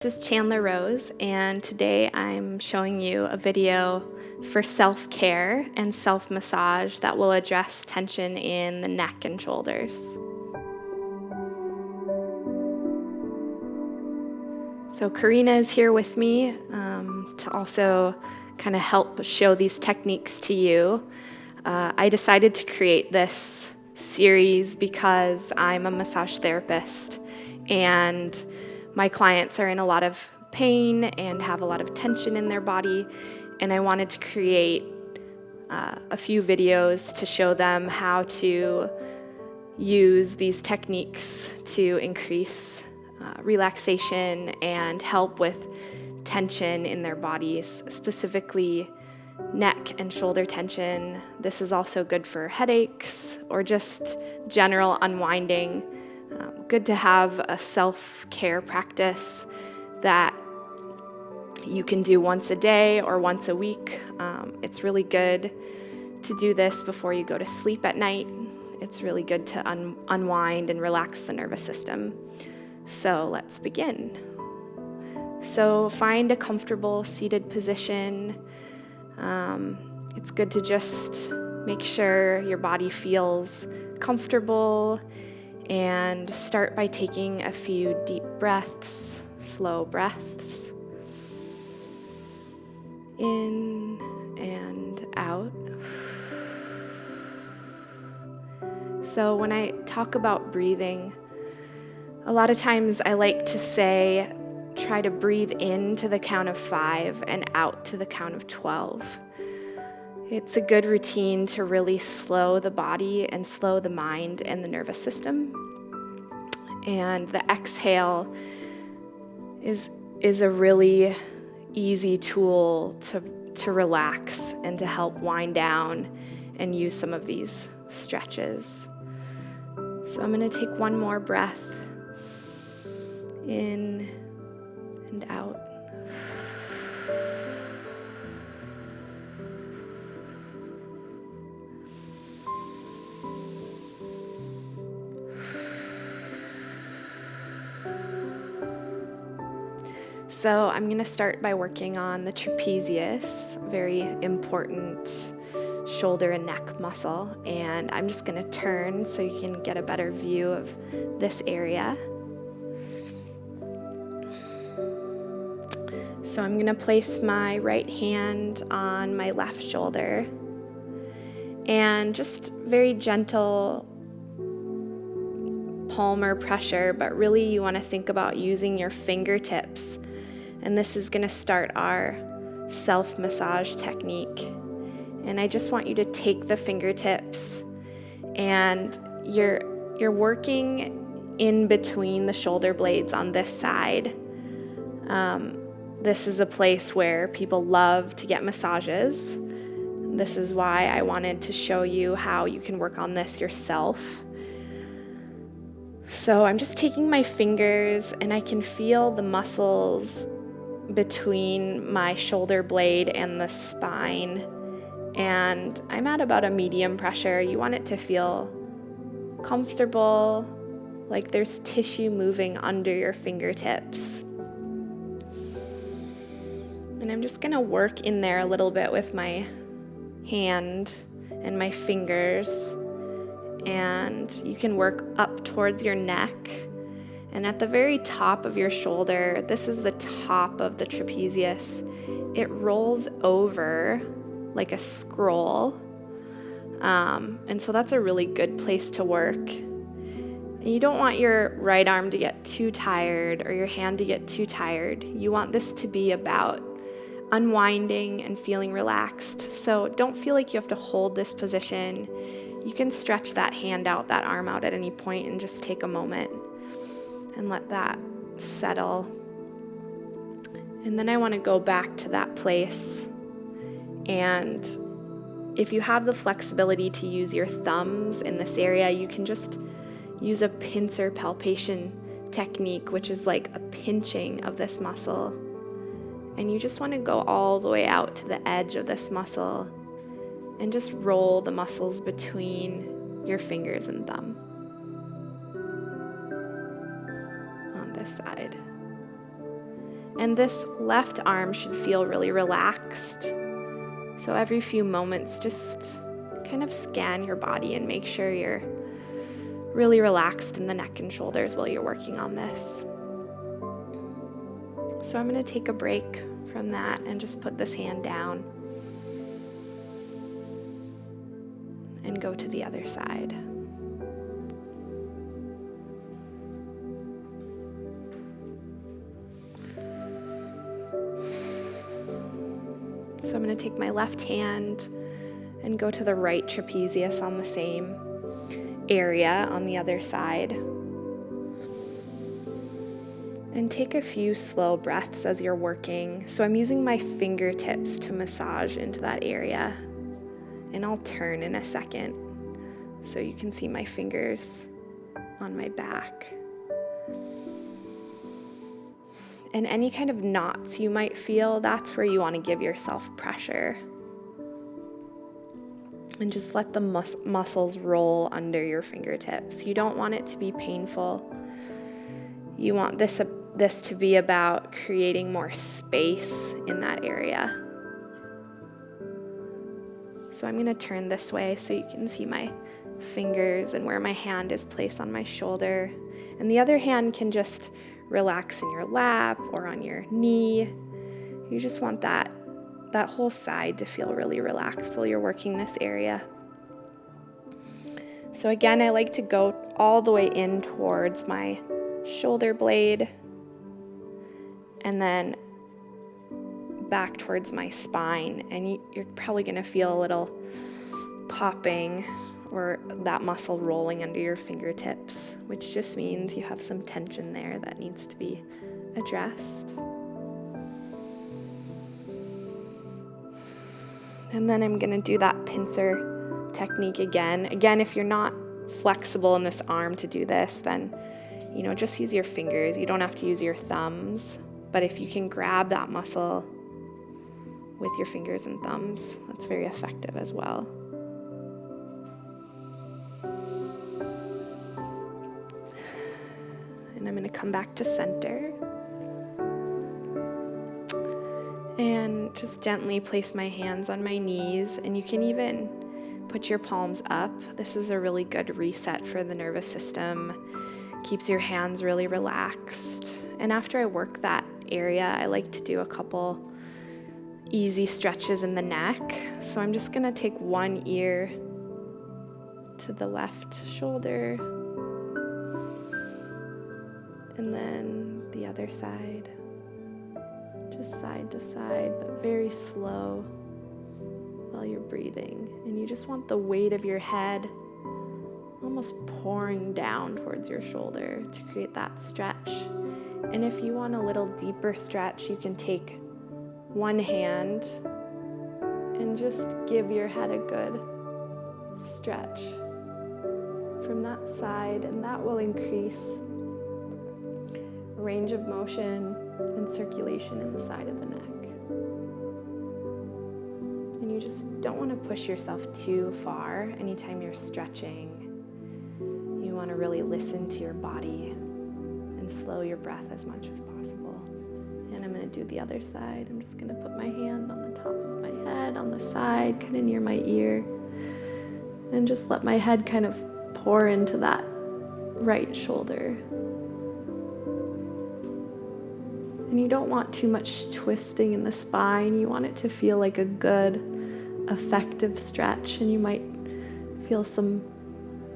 This is Chandler Rose, and today I'm showing you a video for self-care and self-massage that will address tension in the neck and shoulders. So Karina is here with me to also kind of help show these techniques to you. I decided to create this series because I'm a massage therapist and my clients are in a lot of pain and have a lot of tension in their body, and I wanted to create a few videos to show them how to use these techniques to increase relaxation and help with tension in their bodies, specifically neck and shoulder tension. This is also good for headaches or just general unwinding. Good to have a self-care practice that you can do once a day or once a week. It's really good to do this before you go to sleep at night. It's really good to unwind and relax the nervous system. So let's begin. So find a comfortable seated position. It's good to just make sure your body feels comfortable, and start by taking a few deep breaths, slow breaths, in and out. So when I talk about breathing, a lot of times I like to say, try to breathe in to the count of 5 and out to the count of 12. It's a good routine to really slow the body and slow the mind and the nervous system. And the exhale is a really easy tool to relax and to help wind down and use some of these stretches. So I'm going to take one more breath in and out. So I'm going to start by working on the trapezius, very important shoulder and neck muscle. And I'm just going to turn so you can get a better view of this area. So I'm going to place my right hand on my left shoulder and just very gentle palmar pressure, but really you want to think about using your fingertips. And this is going to start our self-massage technique. And I just want you to take the fingertips and you're working in between the shoulder blades on this side. This is a place where people love to get massages. This is why I wanted to show you how you can work on this yourself. So I'm just taking my fingers and I can feel the muscles between my shoulder blade and the spine. And I'm at about a medium pressure. You want it to feel comfortable, like there's tissue moving under your fingertips. And I'm just going to work in there a little bit with my hand and my fingers. And you can work up towards your neck. And at the very top of your shoulder, this is the top of the trapezius. It rolls over like a scroll. And so that's a really good place to work. And you don't want your right arm to get too tired or your hand to get too tired. You want this to be about unwinding and feeling relaxed. So don't feel like you have to hold this position. You can stretch that hand out, that arm out at any point and just take a moment and let that settle. And then I want to go back to that place. And if you have the flexibility to use your thumbs in this area, you can just use a pincer palpation technique, which is like a pinching of this muscle. And you just want to go all the way out to the edge of this muscle and just roll the muscles between your fingers and thumb on this side. And this left arm should feel really relaxed. So every few moments, just kind of scan your body and make sure you're really relaxed in the neck and shoulders while you're working on this. So I'm going to take a break from that and just put this hand down and go to the other side. So I'm going to take my left hand and go to the right trapezius on the same area on the other side. And take a few slow breaths as you're working. So I'm using my fingertips to massage into that area. And I'll turn in a second so you can see my fingers on my back. And any kind of knots you might feel, that's where you want to give yourself pressure. And just let the muscles roll under your fingertips. You don't want it to be painful. You want this to be about creating more space in that area. So I'm going to turn this way so you can see my fingers and where my hand is placed on my shoulder. And the other hand can just relax in your lap or on your knee. You just want that whole side to feel really relaxed while you're working this area. So again, I like to go all the way in towards my shoulder blade and then back towards my spine. And you're probably going to feel a little popping or that muscle rolling under your fingertips, which just means you have some tension there that needs to be addressed. And then I'm going to do that pincer technique again. Again, if you're not flexible in this arm to do this, then, just use your fingers. You don't have to use your thumbs. But if you can grab that muscle with your fingers and thumbs, that's very effective as well. And I'm going to come back to center. And just gently place my hands on my knees, and you can even put your palms up. This is a really good reset for the nervous system. Keeps your hands really relaxed. And after I work that area, I like to do a couple easy stretches in the neck. So I'm just going to take one ear to the left shoulder, and then the other side. Just side to side, but very slow while you're breathing. And you just want the weight of your head almost pouring down towards your shoulder to create that stretch. And if you want a little deeper stretch, you can take one hand and just give your head a good stretch from that side, and that will increase range of motion and circulation in the side of the neck. And you just don't want to push yourself too far anytime you're stretching. You want to really listen to your body and slow your breath as much as possible. And I'm going to do the other side. I'm just going to put my hand on the top of my head, on the side, kind of near my ear, and just let my head kind of pour into that right shoulder. And you don't want too much twisting in the spine. You want it to feel like a good, effective stretch, and you might feel some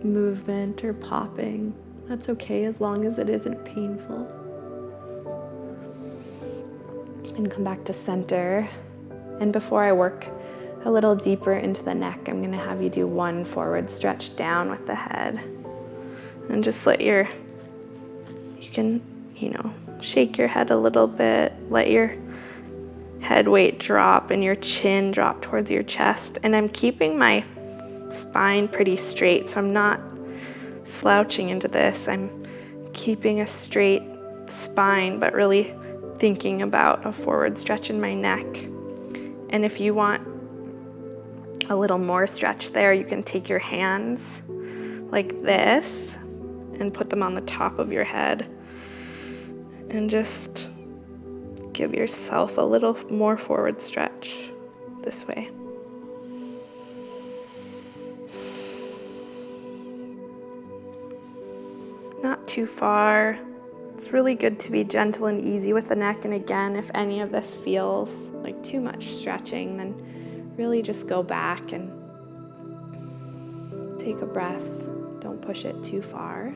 movement or popping. That's okay as long as it isn't painful. And come back to center. And before I work a little deeper into the neck, I'm going to have you do one forward stretch down with the head. And just you can, shake your head a little bit, let your head weight drop and your chin drop towards your chest. And I'm keeping my spine pretty straight, so I'm not slouching into this. I'm keeping a straight spine, but really thinking about a forward stretch in my neck. And if you want a little more stretch there, you can take your hands like this and put them on the top of your head and just give yourself a little more forward stretch this way. Not too far. It's really good to be gentle and easy with the neck. And again, if any of this feels like too much stretching, then really just go back and take a breath. Don't push it too far.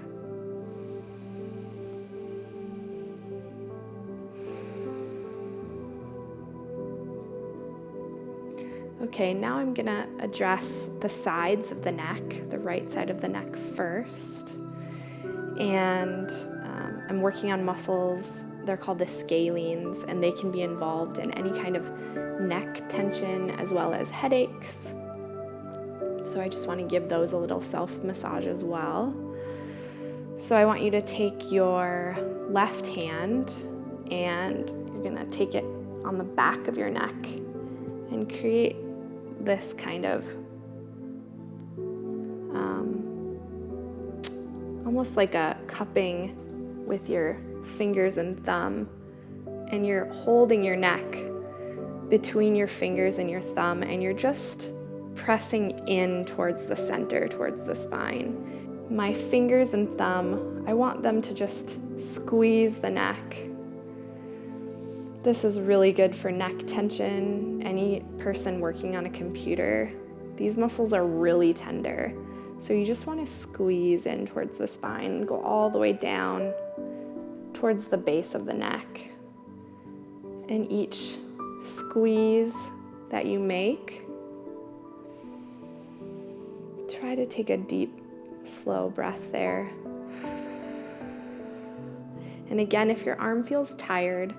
Okay, now I'm gonna address the sides of the neck, the right side of the neck first. And I'm working on muscles, they're called the scalenes, and they can be involved in any kind of neck tension as well as headaches. So I just want to give those a little self-massage as well. So I want you to take your left hand and you're gonna take it on the back of your neck and create this kind of almost like a cupping with your fingers and thumb, and you're holding your neck between your fingers and your thumb, and you're just pressing in towards the center, towards the spine. My fingers and thumb, I want them to just squeeze the neck. This is really good for neck tension. Any person working on a computer, these muscles are really tender. So you just want to squeeze in towards the spine and go all the way down towards the base of the neck. And each squeeze that you make, try to take a deep, slow breath there. And again, if your arm feels tired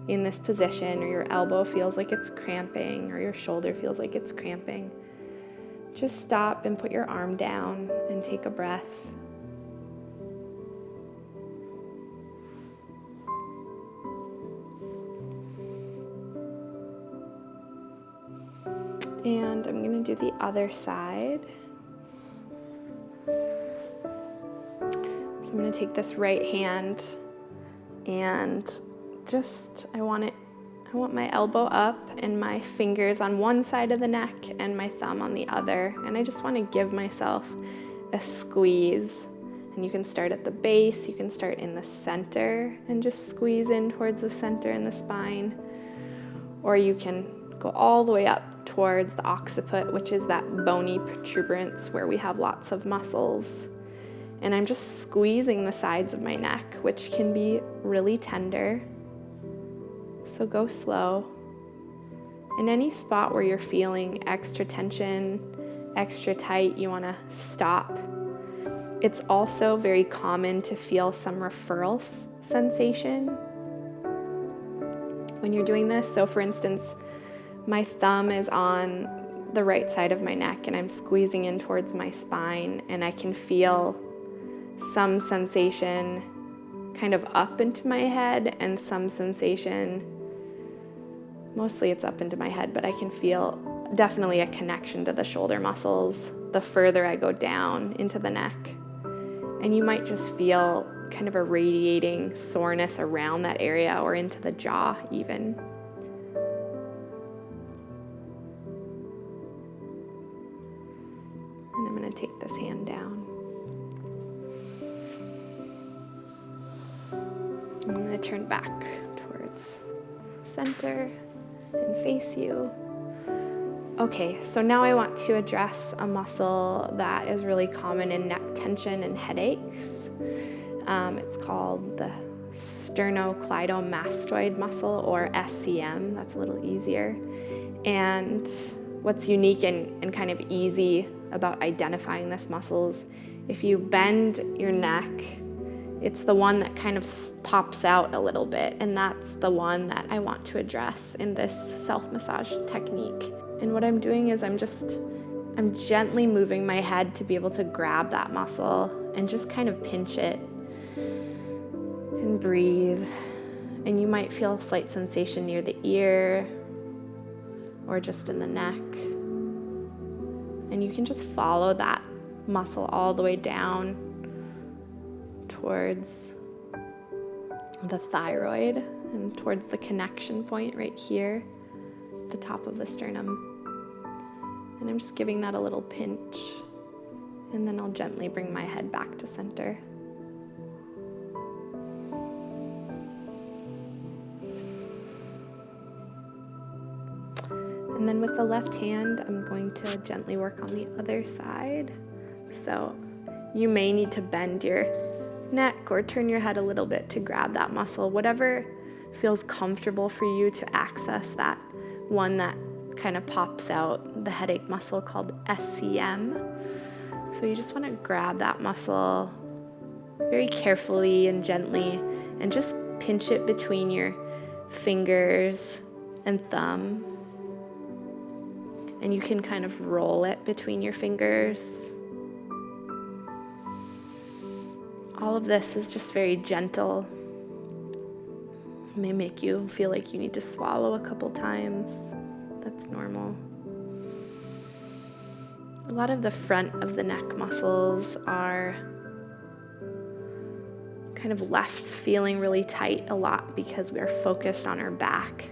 in this position, or your elbow feels like it's cramping, or your shoulder feels like it's cramping, just stop and put your arm down and take a breath. And I'm going to do the other side. So I'm going to take this right hand and I want my elbow up and my fingers on one side of the neck and my thumb on the other. And I just want to give myself a squeeze. And you can start at the base, you can start in the center and just squeeze in towards the center and the spine. Or you can go all the way up towards the occiput, which is that bony protuberance where we have lots of muscles. And I'm just squeezing the sides of my neck, which can be really tender. So go slow. In any spot where you're feeling extra tension, extra tight, you want to stop. It's also very common to feel some referral sensation when you're doing this. So for instance, my thumb is on the right side of my neck and I'm squeezing in towards my spine, and I can feel some sensation kind of up into my head and some sensation, mostly it's up into my head, but I can feel definitely a connection to the shoulder muscles the further I go down into the neck. And you might just feel kind of a radiating soreness around that area or into the jaw even. And I'm going to take this hand down. I'm going to turn back towards center and face you. Okay, so now I want to address a muscle that is really common in neck tension and headaches. It's called the sternocleidomastoid muscle, or SCM. That's a little easier. And what's unique and kind of easy about identifying this muscle is if you bend your neck, it's the one that kind of pops out a little bit, and that's the one that I want to address in this self-massage technique. And what I'm doing is I'm gently moving my head to be able to grab that muscle and just kind of pinch it and breathe. And you might feel a slight sensation near the ear or just in the neck. And you can just follow that muscle all the way down towards the thyroid and towards the connection point right here, the top of the sternum. And I'm just giving that a little pinch, and then I'll gently bring my head back to center. And then with the left hand, I'm going to gently work on the other side. So you may need to bend your neck or turn your head a little bit to grab that muscle, whatever feels comfortable for you to access that one that kind of pops out, the headache muscle called SCM. So you just want to grab that muscle very carefully and gently and just pinch it between your fingers and thumb. And you can kind of roll it between your fingers. All of this is just very gentle. It may make you feel like you need to swallow a couple times. That's normal. A lot of the front of the neck muscles are kind of left feeling really tight a lot because we are focused on our back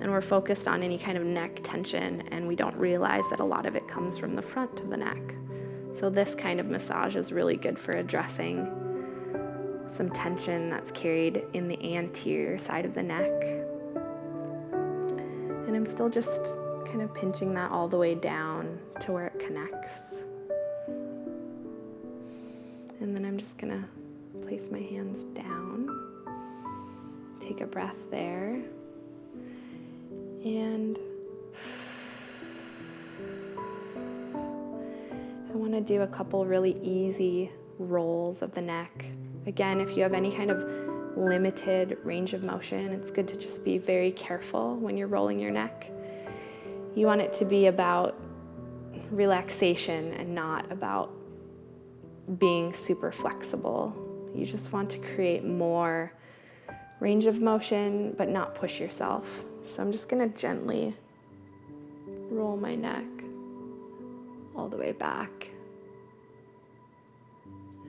and we're focused on any kind of neck tension, and we don't realize that a lot of it comes from the front of the neck. So this kind of massage is really good for addressing some tension that's carried in the anterior side of the neck. And I'm still just kind of pinching that all the way down to where it connects. And then I'm just gonna place my hands down, take a breath there, and I want to do a couple really easy rolls of the neck. Again, if you have any kind of limited range of motion, it's good to just be very careful when you're rolling your neck. You want it to be about relaxation and not about being super flexible. You just want to create more range of motion, but not push yourself. So I'm just going to gently roll my neck all the way back.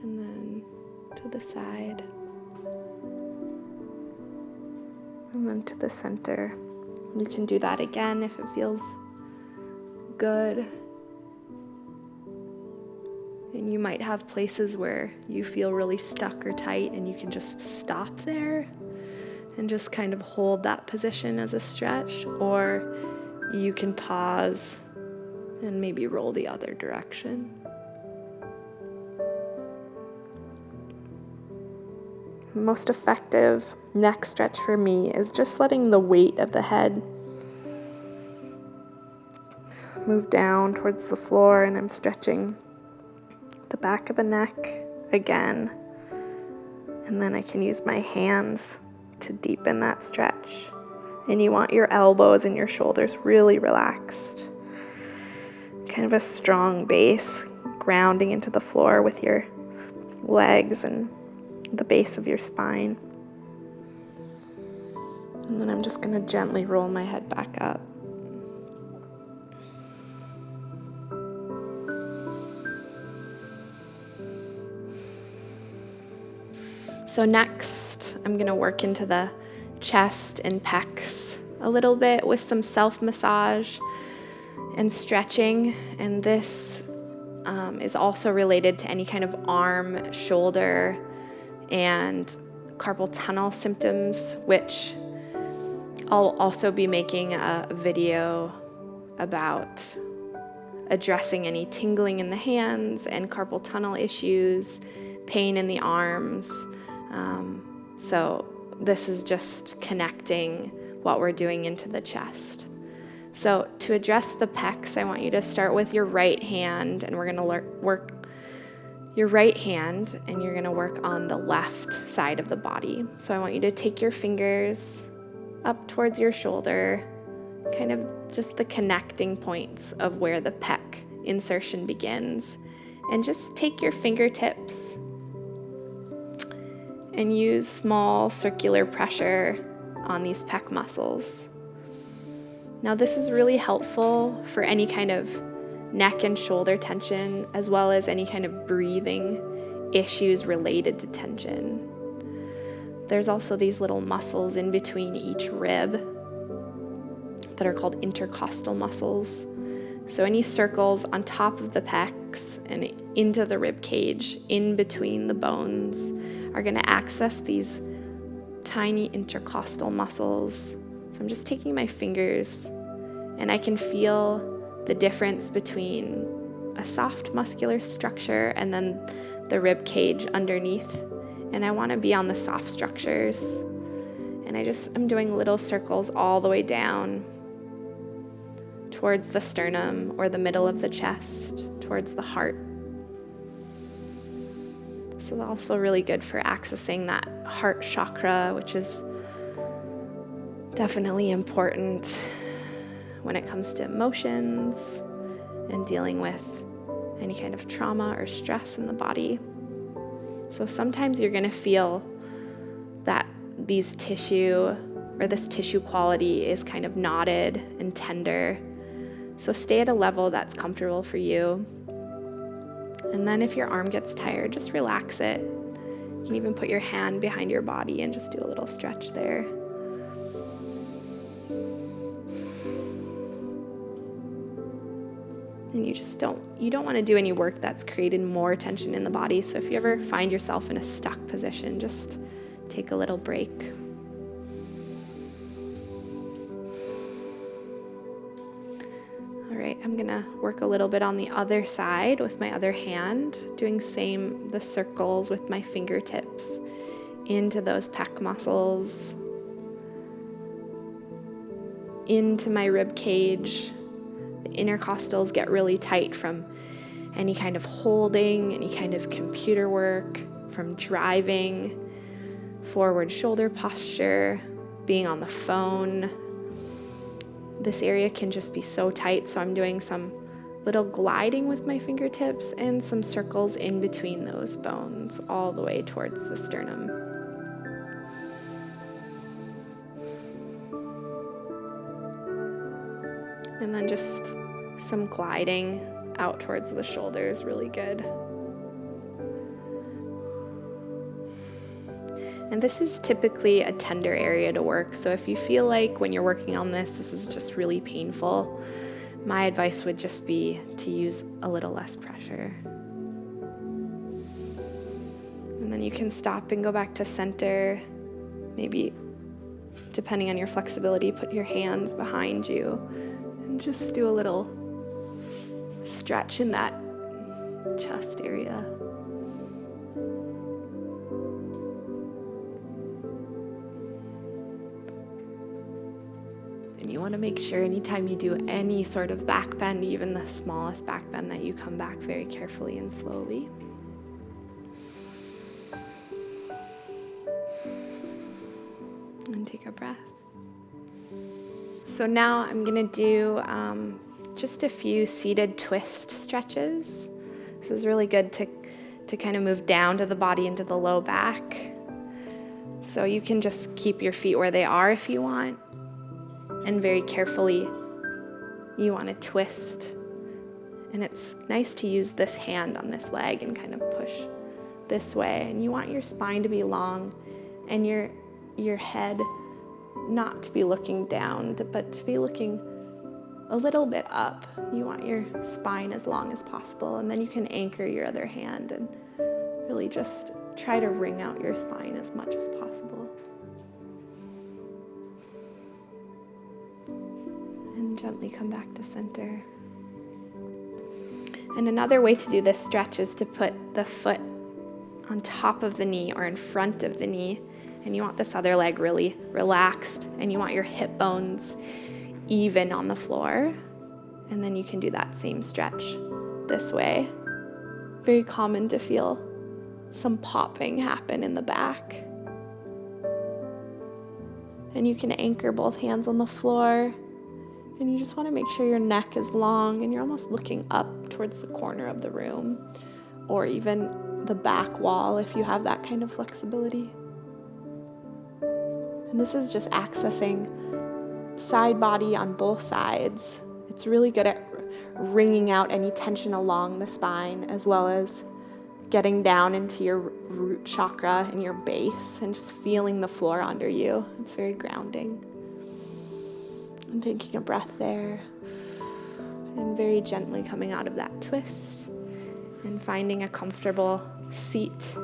And then to the side. And then to the center. You can do that again if it feels good. And you might have places where you feel really stuck or tight, and you can just stop there and just kind of hold that position as a stretch, or you can pause and maybe roll the other direction. Most effective neck stretch for me is just letting the weight of the head move down towards the floor, and I'm stretching the back of the neck again. And then I can use my hands to deepen that stretch. And you want your elbows and your shoulders really relaxed. Kind of a strong base, grounding into the floor with your legs and the base of your spine. And then I'm just going to gently roll my head back up. So next, I'm going to work into the chest and pecs a little bit with some self-massage and stretching. And this is also related to any kind of arm, shoulder, and carpal tunnel symptoms, which I'll also be making a video about addressing any tingling in the hands and carpal tunnel issues, pain in the arms. So this is just connecting what we're doing into the chest. So to address the pecs, I want you to start with your right hand, and we're going to work your right hand, and you're going to work on the left side of the body. So I want you to take your fingers up towards your shoulder, kind of just the connecting points of where the pec insertion begins, and just take your fingertips and use small circular pressure on these pec muscles. Now this is really helpful for any kind of neck and shoulder tension, as well as any kind of breathing issues related to tension. there's also these little muscles in between each rib that are called intercostal muscles. So any circles on top of the pecs and into the rib cage, in between the bones, are going to access these tiny intercostal muscles. So I'm just taking my fingers, and I can feel the difference between a soft muscular structure and then the rib cage underneath. And I want to be on the soft structures. And I'm doing little circles all the way down towards the sternum or the middle of the chest, towards the heart. This is also really good for accessing that heart chakra, which is definitely important when it comes to emotions and dealing with any kind of trauma or stress in the body. So sometimes you're going to feel that this tissue quality is kind of knotted and tender. So stay at a level that's comfortable for you. And then if your arm gets tired, just relax it. You can even put your hand behind your body and just do a little stretch there. And you don't want to do any work that's created more tension in the body. So if you ever find yourself in a stuck position, just take a little break. All right, I'm gonna work a little bit on the other side with my other hand, doing the circles with my fingertips into those pec muscles, into my rib cage. The intercostals get really tight from any kind of holding, any kind of computer work, from driving, forward shoulder posture, being on the phone. This area can just be so tight, so I'm doing some little gliding with my fingertips and some circles in between those bones all the way towards the sternum. And then just some gliding out towards the shoulders, really good. And this is typically a tender area to work, so if you feel like when you're working on this is just really painful, my advice would just be to use a little less pressure. And then you can stop and go back to center. Maybe, depending on your flexibility, put your hands behind you and just do a little stretch in that chest area. And you want to make sure anytime you do any sort of back bend, even the smallest back bend, that you come back very carefully and slowly. And take a breath. So now I'm going to do just a few seated twist stretches. This is really good to kind of move down to the body into the low back. So you can just keep your feet where they are if you want. And very carefully, you want to twist. And it's nice to use this hand on this leg and kind of push this way. And you want your spine to be long and your head not to be looking down, but to be looking a little bit up. You want your spine as long as possible. And then you can anchor your other hand and really just try to wring out your spine as much as possible. And gently come back to center. And another way to do this stretch is to put the foot on top of the knee or in front of the knee. And you want this other leg really relaxed, and you want your hip bones even on the floor. And then you can do that same stretch this way. Very common to feel some popping happen in the back. And you can anchor both hands on the floor. And you just want to make sure your neck is long and you're almost looking up towards the corner of the room, or even the back wall if you have that kind of flexibility. And this is just accessing side body on both sides. It's really good at wringing out any tension along the spine, as well as getting down into your root chakra and your base and just feeling the floor under you. It's very grounding. And taking a breath there and very gently coming out of that twist and finding a comfortable seat.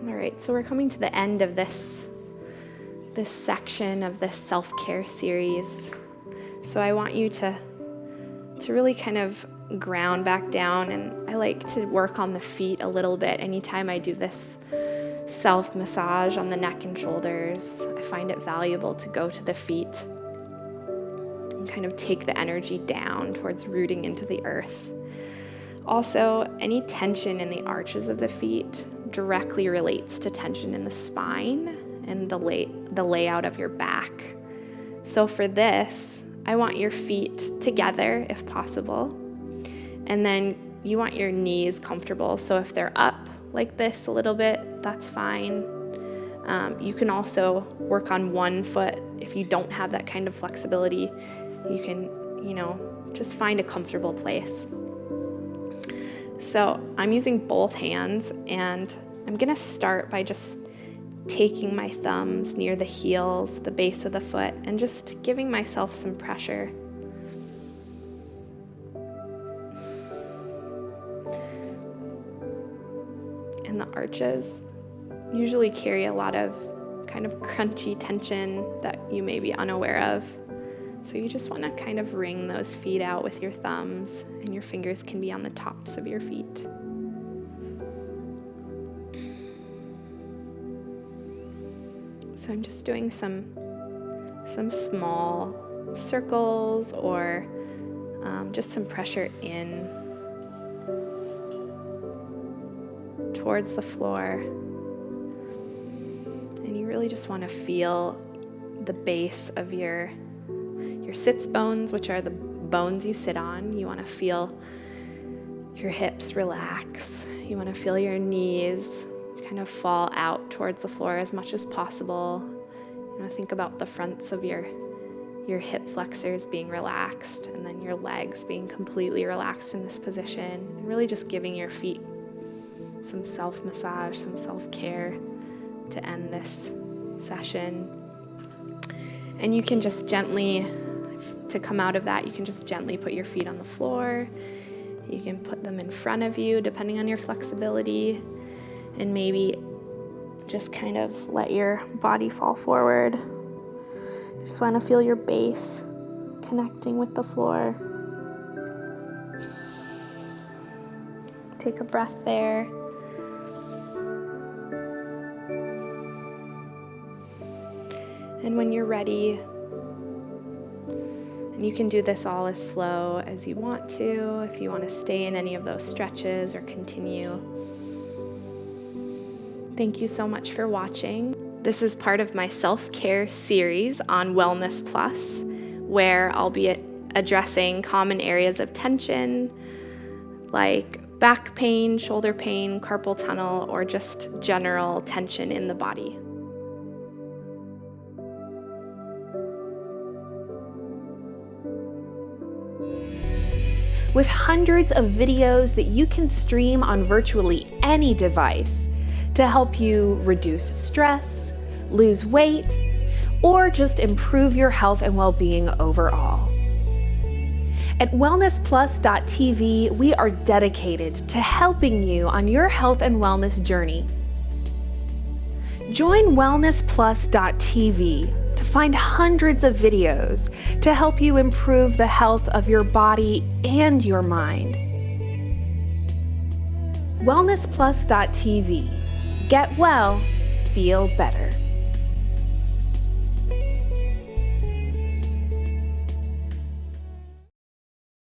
All right, so we're coming to the end of this section of this self-care series. So I want you to really kind of ground back down, and I like to work on the feet a little bit anytime I do this self-massage on the neck and shoulders. I find it valuable to go to the feet and kind of take the energy down towards rooting into the earth. Also, any tension in the arches of the feet directly relates to tension in the spine and the layout of your back. So for this, I want your feet together if possible. And then you want your knees comfortable. So if they're up like this a little bit, that's fine. You can also work on one foot. If you don't have that kind of flexibility, you can, just find a comfortable place. So I'm using both hands, and I'm gonna start by just taking my thumbs near the heels, the base of the foot, and just giving myself some pressure. And the arches usually carry a lot of kind of crunchy tension that you may be unaware of. So you just want to kind of wring those feet out with your thumbs, and your fingers can be on the tops of your feet. So I'm just doing some small circles, or just some pressure in towards the floor. And you really just want to feel the base of your sits bones, which are the bones you sit on. You want to feel your hips relax. You want to feel your knees kind of fall out towards the floor as much as possible. Think about the fronts of your hip flexors being relaxed, and then your legs being completely relaxed in this position. And really just giving your feet some self-massage, some self-care to end this session. And you can just gently, to come out of that, you can just gently put your feet on the floor. You can put them in front of you, depending on your flexibility, and maybe just kind of let your body fall forward. You just want to feel your base connecting with the floor. Take a breath there. And when you're ready, and you can do this all as slow as you want to, if you want to stay in any of those stretches or continue. Thank you so much for watching. This is part of my self-care series on Wellness Plus, where I'll be addressing common areas of tension, like back pain, shoulder pain, carpal tunnel, or just general tension in the body. With hundreds of videos that you can stream on virtually any device to help you reduce stress, lose weight, or just improve your health and well-being overall. At wellnessplus.tv, we are dedicated to helping you on your health and wellness journey. Join wellnessplus.tv to find hundreds of videos to help you improve the health of your body and your mind. wellnessplus.tv. Get well, feel better.